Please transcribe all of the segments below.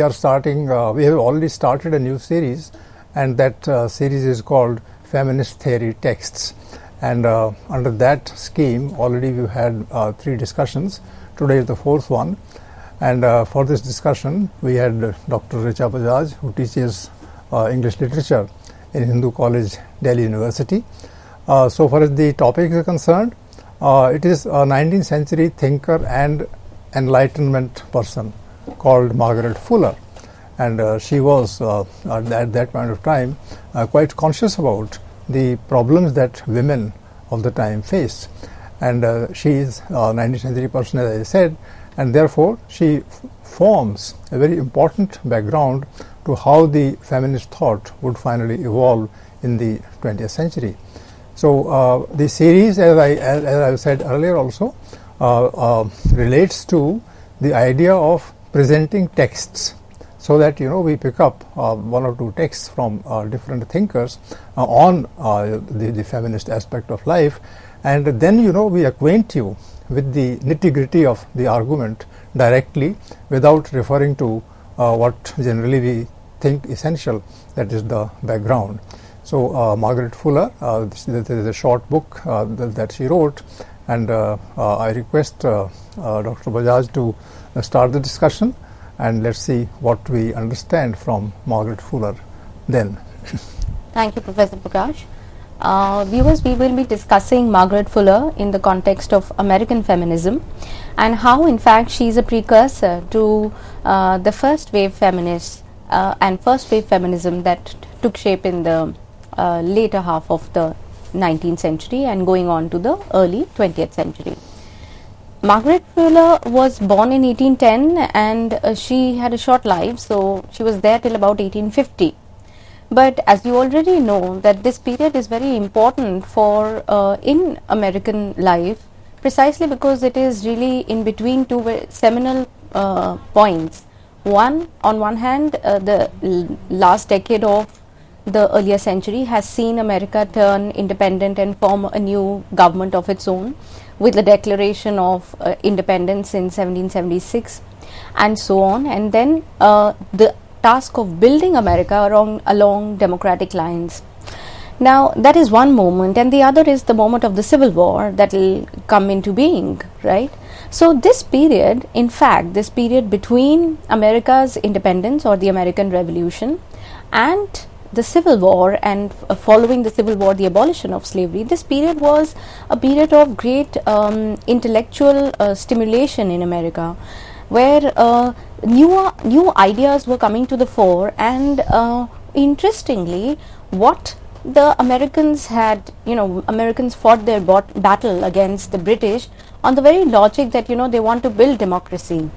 we are starting, we have already started a new series, and that series is called Feminist Theory Texts. And under that scheme, already we've had 3 discussions. Today is the 4th one. And for this discussion, we had Dr. Richa Bajaj, who teaches English literature in Hindu College, Delhi University. So far as the topic is concerned, it is a 19th century thinker and enlightenment person called Margaret Fuller. And she was, at that point of time, quite conscious about the problems that women of the time faced. And she is a 19th century person, as I said, and therefore she forms a very important background to how the feminist thought would finally evolve in the 20th century. So the series, as I said earlier also, relates to the idea of presenting texts, so that we pick up 1 or 2 texts from different thinkers on the feminist aspect of life, and then we acquaint you with the nitty-gritty of the argument directly, without referring to what generally we think essential, that is the background. So Margaret Fuller, this is a short book that she wrote, and I request Dr. Bajaj to start the discussion, and let's see what we understand from Margaret Fuller then. Thank you, Professor Prakash. Viewers, we will be discussing Margaret Fuller in the context of American feminism, and how in fact she is a precursor to the first wave feminists and first wave feminism that took shape in the later half of the 19th century and going on to the early 20th century. Margaret Fuller was born in 1810, and she had a short life, so she was there till about 1850. But as you already know, that this period is very important for in American life, precisely because it is really in between 2 seminal points. On one hand, the last decade of the earlier century has seen America turn independent and form a new government of its own, with the declaration of independence in 1776 and so on, and then the task of building America along democratic lines. Now that is one moment, and the other is the moment of the Civil War that will come into being, right? So this period, in fact, this period between America's independence or the American Revolution and the Civil War, and following the Civil War, the abolition of slavery, this period was a period of great intellectual stimulation in America, where new ideas were coming to the fore, and interestingly, what the Americans had, Americans fought their battle against the British on the very logic that they want to build democracy.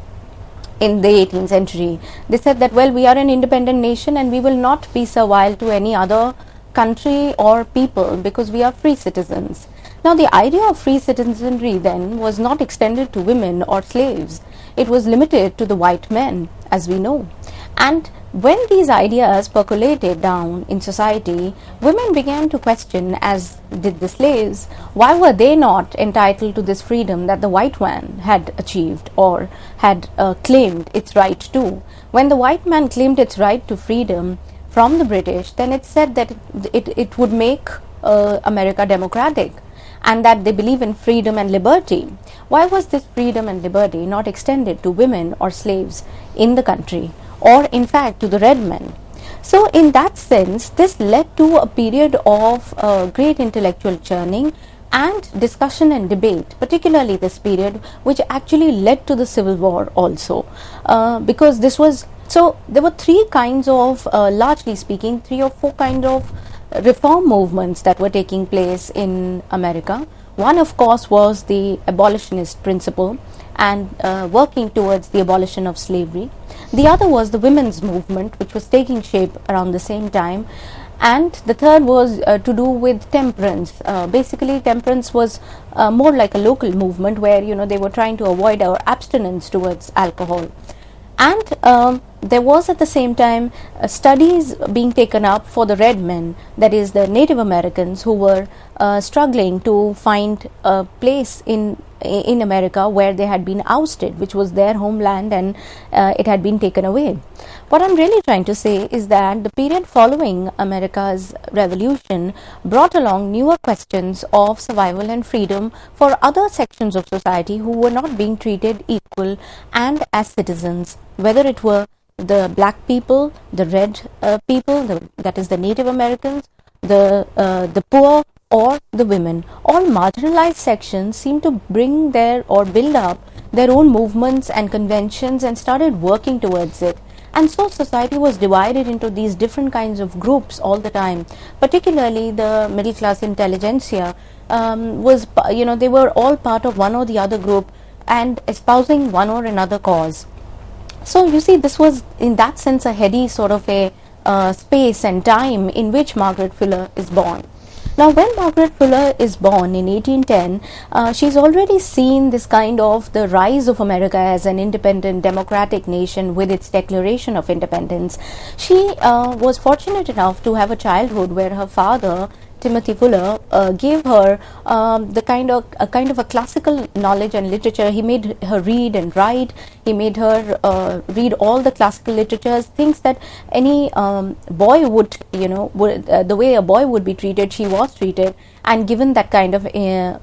In the 18th century, they said that, well, we are an independent nation and we will not be servile to any other country or people because we are free citizens. Now the idea of free citizenry then was not extended to women or slaves. It was limited to the white men, as we know. And when these ideas percolated down in society, women began to question, as did the slaves, why were they not entitled to this freedom that the white man had achieved or had claimed its right to. When the white man claimed its right to freedom from the British, then it said that it would make America democratic, and that they believe in freedom and liberty. Why was this freedom and liberty not extended to women or slaves in the country, or in fact to the red men? So in that sense, this led to a period of great intellectual churning and discussion and debate, particularly this period, which actually led to the Civil War also, because this was, so there were 3 kinds of, largely speaking, 3 or 4 kind of reform movements that were taking place in America. One, of course, was the abolitionist principle and working towards the abolition of slavery. The other was the women's movement, which was taking shape around the same time. And the third was to do with temperance. Basically, temperance was more like a local movement where, they were trying to avoid our abstinence towards alcohol. And there was at the same time studies being taken up for the red men, that is the Native Americans, who were struggling to find a place in in America, where they had been ousted, which was their homeland, and it had been taken away. What I'm really trying to say is that the period following America's revolution brought along newer questions of survival and freedom for other sections of society who were not being treated equal and as citizens, whether it were the black people, the red people, that is the Native Americans, the poor, or the women. All marginalized sections seem to bring their or build up their own movements and conventions and started working towards it. And so society was divided into these different kinds of groups all the time. Particularly the middle class intelligentsia they were all part of one or the other group and espousing one or another cause. So you see, this was in that sense a heady sort of a space and time in which Margaret Fuller is born. Now, when Margaret Fuller is born in 1810, she's already seen this kind of the rise of America as an independent democratic nation with its declaration of independence. She was fortunate enough to have a childhood where her father, Timothy Fuller, gave her the kind of a classical knowledge and literature. He made her read and write. He made her read all the classical literatures, things that any boy would, the way a boy would be treated, she was treated, and given that kind of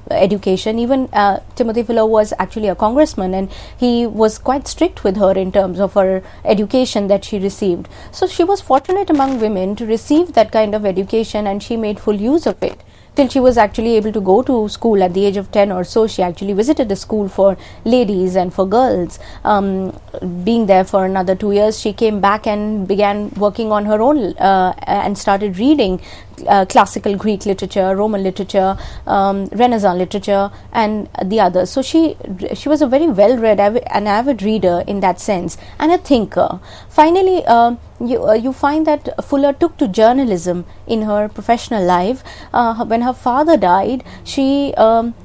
education. Even Timothy Fuller was actually a congressman, and he was quite strict with her in terms of her education that she received. So she was fortunate among women to receive that kind of education, and she made full use of it till she was actually able to go to school at the age of 10 or so. She actually visited a school for ladies and for girls. Being there for another 2 years, she came back and began working on her own and started reading classical Greek literature, Roman literature, Renaissance literature, and the others. So she was a very well-read, an avid reader in that sense, and a thinker. Finally, you find that Fuller took to journalism in her professional life. When her father died, she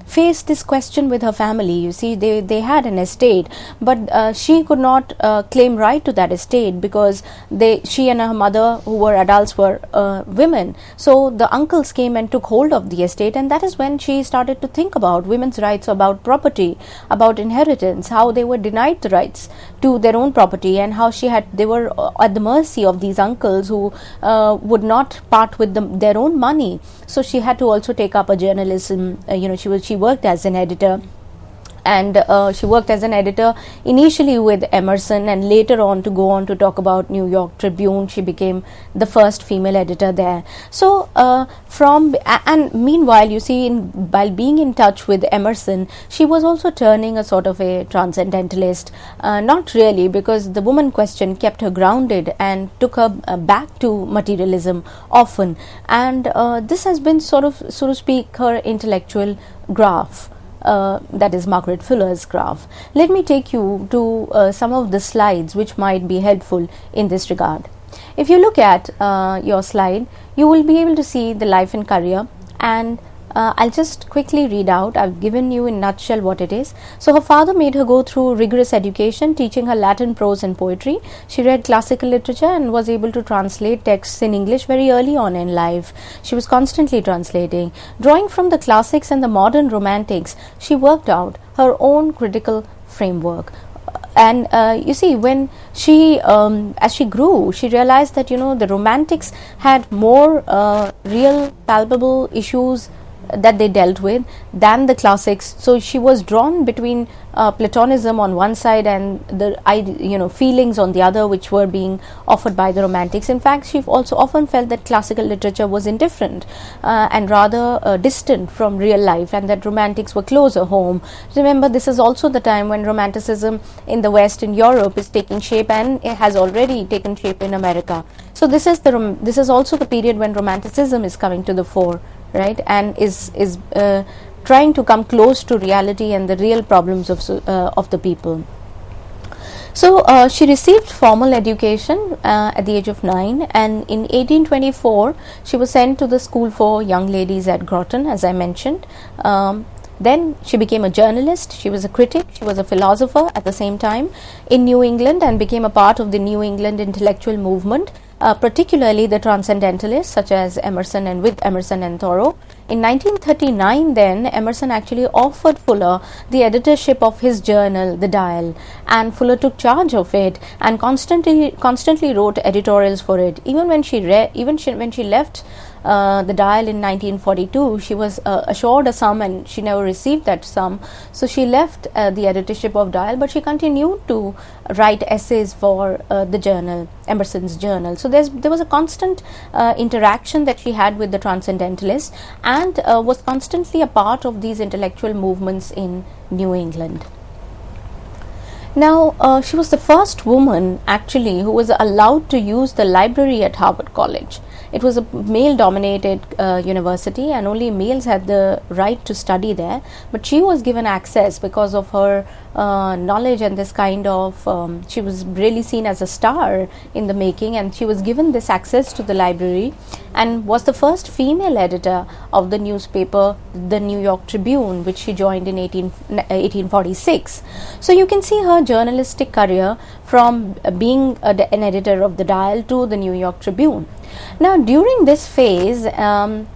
faced this question with her family. You see, they had an estate, but she could not claim right to that estate because she and her mother, who were adults, were women. So the uncles came and took hold of the estate, and that is when she started to think about women's rights, about property, about inheritance, how they were denied the rights to their own property, and how they were at the mercy of these uncles who would not part with their own money. So she had to also take up a journalism. She worked as an editor. And she worked as an editor initially with Emerson, and later on to go on to talk about New York Tribune. She became the first female editor there. So and meanwhile, you see, while being in touch with Emerson, she was also turning a sort of a transcendentalist. Not really, because the woman question kept her grounded and took her back to materialism often. And this has been sort of, so to speak, her intellectual graph. That is Margaret Fuller's graph. Let me take you to some of the slides which might be helpful in this regard. If you look at your slide, you will be able to see the life and career, and I'll just quickly read out. I've given you in a nutshell what it is. So her father made her go through rigorous education, teaching her Latin prose and poetry. She read classical literature and was able to translate texts in English very early on in life. She was constantly translating. Drawing from the classics and the modern romantics, she worked out her own critical framework. And you see, when she, as she grew, she realized that, the romantics had more real, palpable issues that they dealt with than the classics. So she was drawn between Platonism on one side and the feelings on the other, which were being offered by the romantics. In fact, she also often felt that classical literature was indifferent and rather distant from real life, and that romantics were closer home. Remember, this is also the time when romanticism in the West, in Europe, is taking shape, and it has already taken shape in America. So this is also the period when romanticism is coming to the fore, right, and is trying to come close to reality and the real problems of the people. So she received formal education at the age of 9, and in 1824 she was sent to the school for young ladies at Groton, as I mentioned. Then she became a journalist, she was a critic, she was a philosopher at the same time in New England, and became a part of the New England intellectual movement, particularly the transcendentalists such as Emerson and Thoreau. In 1939 then, Emerson actually offered Fuller the editorship of his journal, The Dial, and Fuller took charge of it and constantly wrote editorials for it. Even when she left The Dial in 1942, she was assured a sum and she never received that sum. So she left the editorship of Dial, but she continued to write essays for the journal, Emerson's journal. So there was a constant interaction that she had with the Transcendentalists, and was constantly a part of these intellectual movements in New England. Now, she was the first woman actually who was allowed to use the library at Harvard College. It was a male-dominated university, and only males had the right to study there. But she was given access because of her knowledge and this kind of, she was really seen as a star in the making, and she was given this access to the library and was the first female editor of the newspaper, the New York Tribune, which she joined in 1846. So you can see her journalistic career from being an editor of the Dial to the New York Tribune. Now, during this phase, and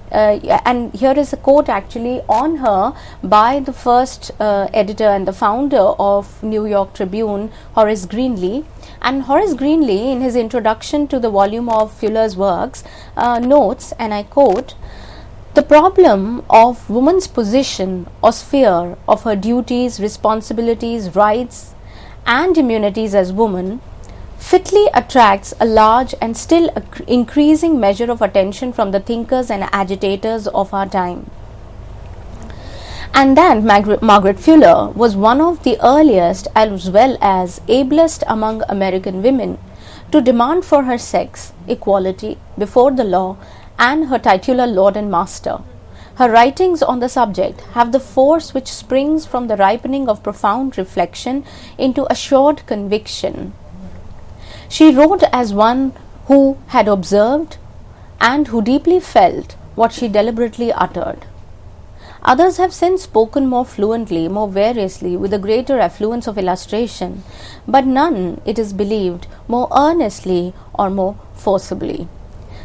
here is a quote actually on her by the first editor and the founder of New York Tribune, Horace Greeley. And Horace Greeley, in his introduction to the volume of Fuller's works, notes, and I quote, "The problem of woman's position or sphere of her duties, responsibilities, rights, and immunities as woman fitly attracts a large and still increasing measure of attention from the thinkers and agitators of our time." And then Margaret Fuller was one of the earliest as well as ablest among American women to demand for her sex equality before the law and her titular lord and master. Her writings on the subject have the force which springs from the ripening of profound reflection into assured conviction. She wrote as one who had observed and who deeply felt what she deliberately uttered. Others have since spoken more fluently, more variously, with a greater affluence of illustration, but none, it is believed, more earnestly or more forcibly.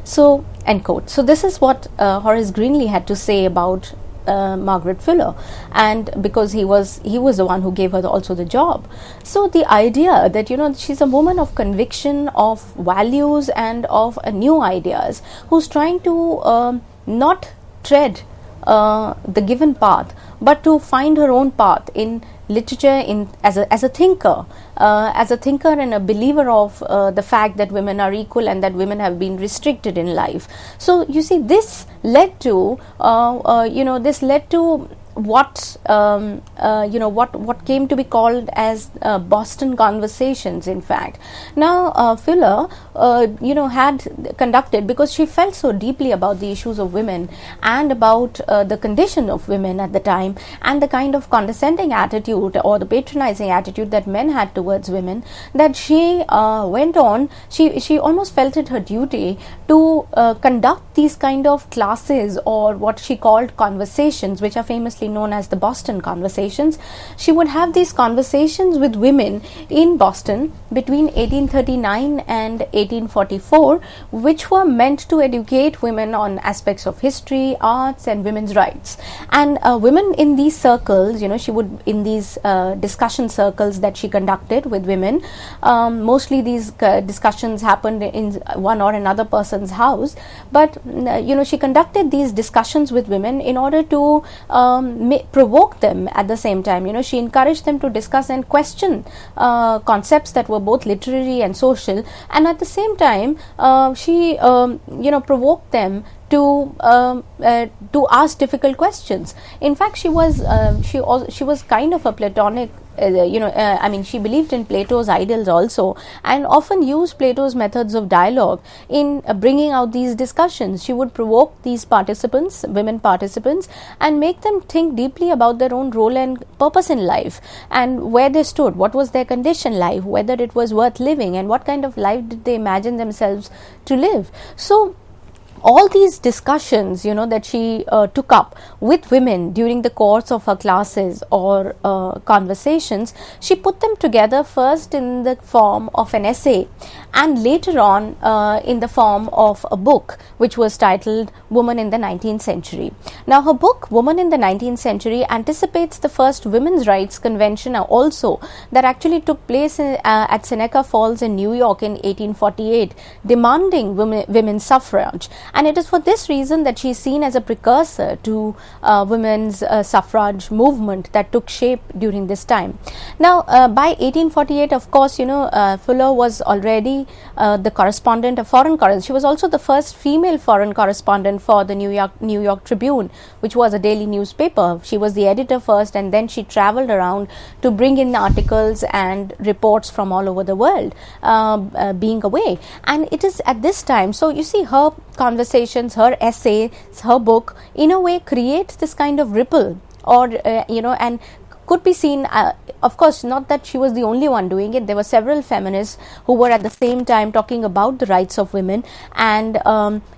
So, end quote. So this is what Horace Greeley had to say about Margaret Fuller, and because he was the one who gave her also the job. So the idea that she's a woman of conviction, of values, and of new ideas, who's trying to not tread the given path, but to find her own path in literature, as a thinker and a believer of the fact that women are equal and that women have been restricted in life. So you see, this led to what came to be called as Boston Conversations. In fact, now Fuller had conducted, because she felt so deeply about the issues of women and about the condition of women at the time, and the kind of condescending attitude or the patronizing attitude that men had towards women, that she went on, she almost felt it her duty to conduct these kind of classes, or what she called conversations, which are famously known as the Boston Conversations. She would have these conversations with women in Boston between 1839 and 1844, which were meant to educate women on aspects of history, arts, and women's rights. And women in these circles, she would, in these discussion circles that she conducted with women, mostly these discussions happened in one or another person's house, but she conducted these discussions with women in order to provoke them at the same time. She encouraged them to discuss and question concepts that were both literary and social, and at the same time she provoked them to ask difficult questions. In fact, she was kind of a Platonic. She believed in Plato's ideals also, and often used Plato's methods of dialogue in bringing out these discussions. She would provoke these women participants, and make them think deeply about their own role and purpose in life, and where they stood, what was their condition life, whether it was worth living, and what kind of life did they imagine themselves to live. So all these discussions, that she took up with women during the course of her classes or conversations, she put them together first in the form of an essay and later on in the form of a book which was titled Woman in the 19th Century. Now, her book Woman in the 19th Century anticipates the first women's rights convention also that actually took place at Seneca Falls in New York in 1848, demanding women's suffrage. And it is for this reason that she is seen as a precursor to women's suffrage movement that took shape during this time. Now, by 1848, of course, Fuller was already the correspondent of foreign correspondence. She was also the first female foreign correspondent for the New York Tribune, which was a daily newspaper. She was the editor first, and then she traveled around to bring in articles and reports from all over the world, being away. And it is at this time, so you see, her conversations, her essays, her book, in a way creates this kind of ripple, or and could be seen, of course, not that she was the only one doing it. There were several feminists who were at the same time talking about the rights of women. And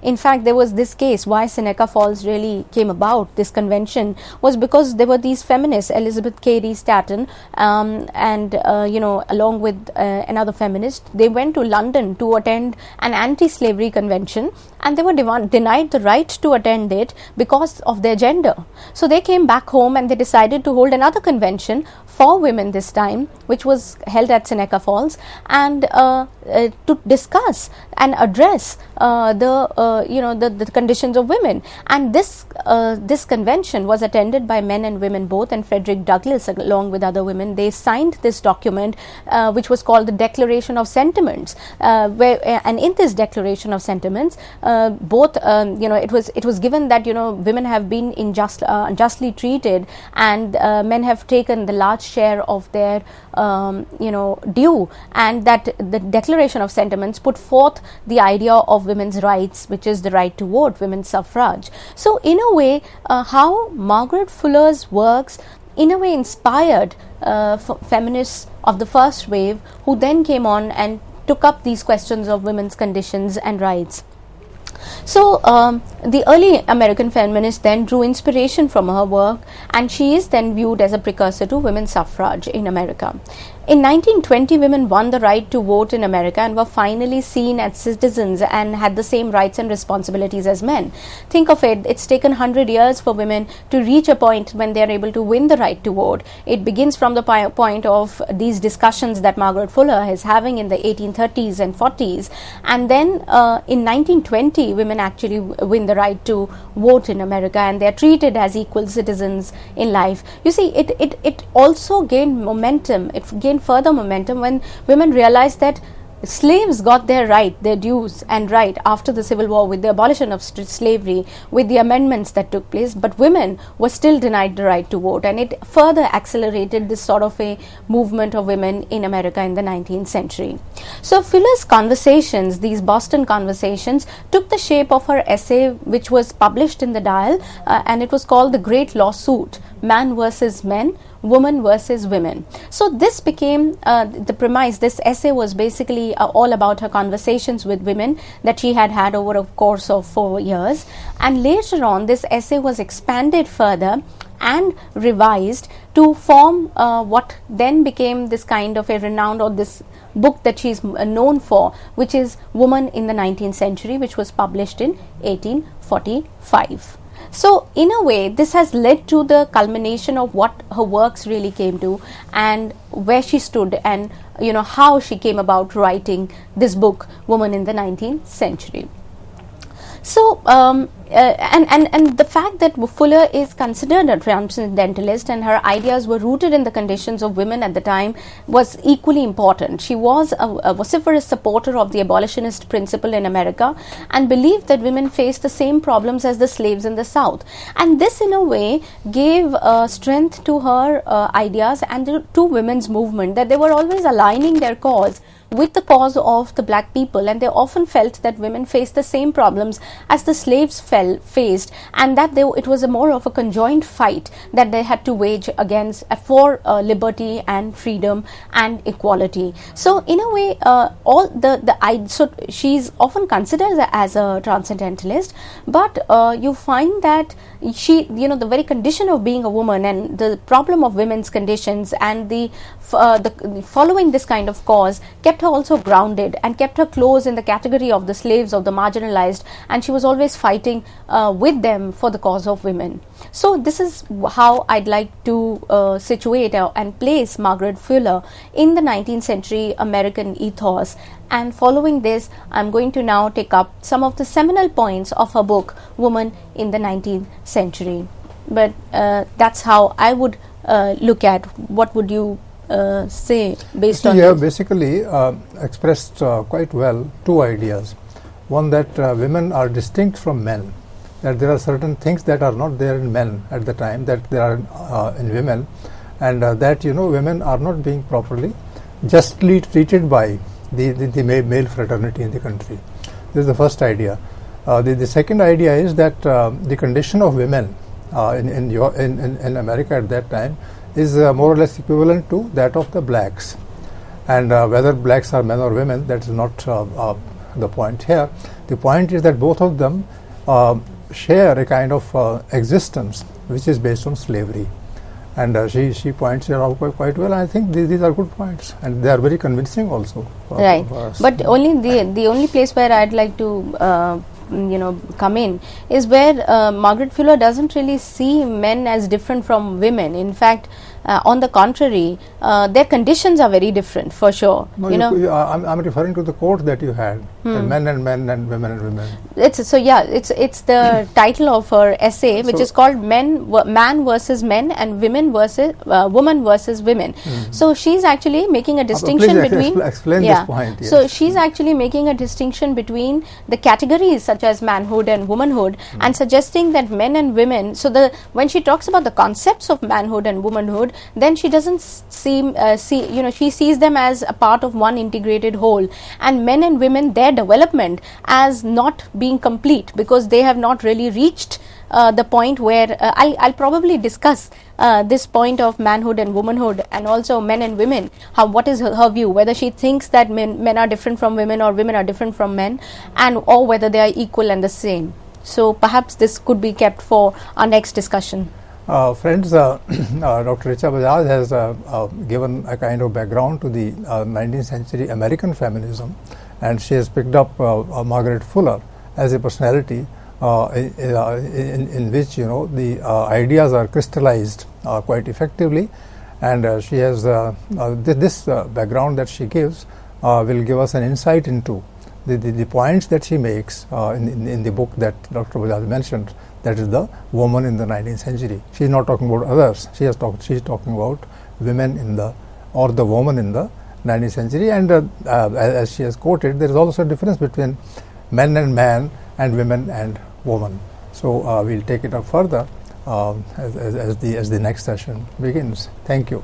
in fact, there was this case why Seneca Falls really came about. This convention was because there were these feminists, Elizabeth Cady Stanton, and along with another feminist, they went to London to attend an anti-slavery convention, and they were denied the right to attend it because of their gender. So they came back home and they decided to hold another convention for women this time, which was held at Seneca Falls, and to discuss and address the conditions of women. And this convention was attended by men and women both, and Frederick Douglass, along with other women, they signed this document which was called the Declaration of Sentiments, and in this Declaration of Sentiments, it was given that women have been unjustly treated, and men have taken the large share of their due, and that the Declaration of Sentiments put forth the idea of women's rights, which is the right to vote, women's suffrage. So in a way, how Margaret Fuller's works in a way inspired feminists of the first wave, who then came on and took up these questions of women's conditions and rights. So the early American feminists then drew inspiration from her work, and she is then viewed as a precursor to women's suffrage in America. In 1920, women won the right to vote in America and were finally seen as citizens and had the same rights and responsibilities as men. Think of it, it's taken 100 years for women to reach a point when they are able to win the right to vote. It begins from the point of these discussions that Margaret Fuller is having in the 1830s and 40s. And then in 1920, women actually win the right to vote in America, and they are treated as equal citizens in life. You see, it also gained momentum. It gained further momentum when women realized that slaves got their dues and right after the Civil War with the abolition of slavery, with the amendments that took place, but women were still denied the right to vote, and it further accelerated this sort of a movement of women in America in the 19th century. So Fuller's conversations, these Boston conversations, took the shape of her essay, which was published in the Dial, and it was called The Great Lawsuit: Man versus Men, Woman versus Women. So this became the premise. This essay was basically all about her conversations with women that she had over a course of 4 years, and later on this essay was expanded further and revised to form what then became this kind of a renowned, or this book that she is known for, which is Woman in the 19th Century, which was published in 1845. So in a way, this has led to the culmination of what her works really came to, and where she stood, and how she came about writing this book, Woman in the 19th Century. So and the fact that Fuller is considered a transcendentalist and her ideas were rooted in the conditions of women at the time was equally important. She was a vociferous supporter of the abolitionist principle in America and believed that women faced the same problems as the slaves in the South. And this in a way gave strength to her ideas and to women's movement, that they were always aligning their cause with the cause of the black people, and they often felt that women faced the same problems as the slaves faced, and that it was a more of a conjoined fight that they had to wage against for liberty and freedom and equality. So in a way, so she's often considered as a transcendentalist, but you find that she, the very condition of being a woman and the problem of women's conditions and the following this kind of cause kept her also grounded and kept her close in the category of the slaves, of the marginalized, and she was always fighting with them for the cause of women. So this is how I'd like to situate and place Margaret Fuller in the 19th century American ethos. And following this, I'm going to now take up some of the seminal points of her book, Woman in the 19th Century. But that's how I would look at. What would you say based on you this? have basically expressed quite well two ideas. One, that women are distinct from men, that there are certain things that are not there in men at the time that there are in women, and that women are not being properly, justly treated by the male fraternity in the country. This is the first idea. The second idea is that the condition of women in America at that time is more or less equivalent to that of the blacks, and whether blacks are men or women, that is not the point here. The point is that both of them share a kind of existence which is based on slavery, and she points it out quite well. I think these are good points, and they are very convincing also for us. But only the only place where I'd like to come in is where Margaret Fuller doesn't really see men as different from women. In fact, on the contrary, their conditions are very different, for sure. No, I'm referring to the quote that you had, men and men and women and women. It's the title of her essay, which is called Man versus Men and Women versus Woman versus Women. So she's actually making a distinction between. Explain this point. Yes. So she's actually making a distinction between the categories such as manhood and womanhood, and suggesting that men and women. So when she talks about the concepts of manhood and womanhood, then she doesn't she sees them as a part of one integrated whole, and men and women, their development as not being complete because they have not really reached the point where I'll probably discuss this point of manhood and womanhood, and also men and women. What is her view? Whether she thinks that men are different from women or women are different from men, or whether they are equal and the same. So perhaps this could be kept for our next discussion. Friends, Dr. Richa Bajaj has given a kind of background to the 19th century American feminism, and she has picked up Margaret Fuller as a personality in which the ideas are crystallized quite effectively, and she has this background that she gives will give us an insight into the points that she makes in the book that Dr. Bajaj mentioned. That is the woman in the 19th century. She is not talking about others. She is talking about women or the woman in the 19th century. And as she has quoted, there is also a difference between men and man and women and woman. So we'll take it up further as the next session begins. Thank you.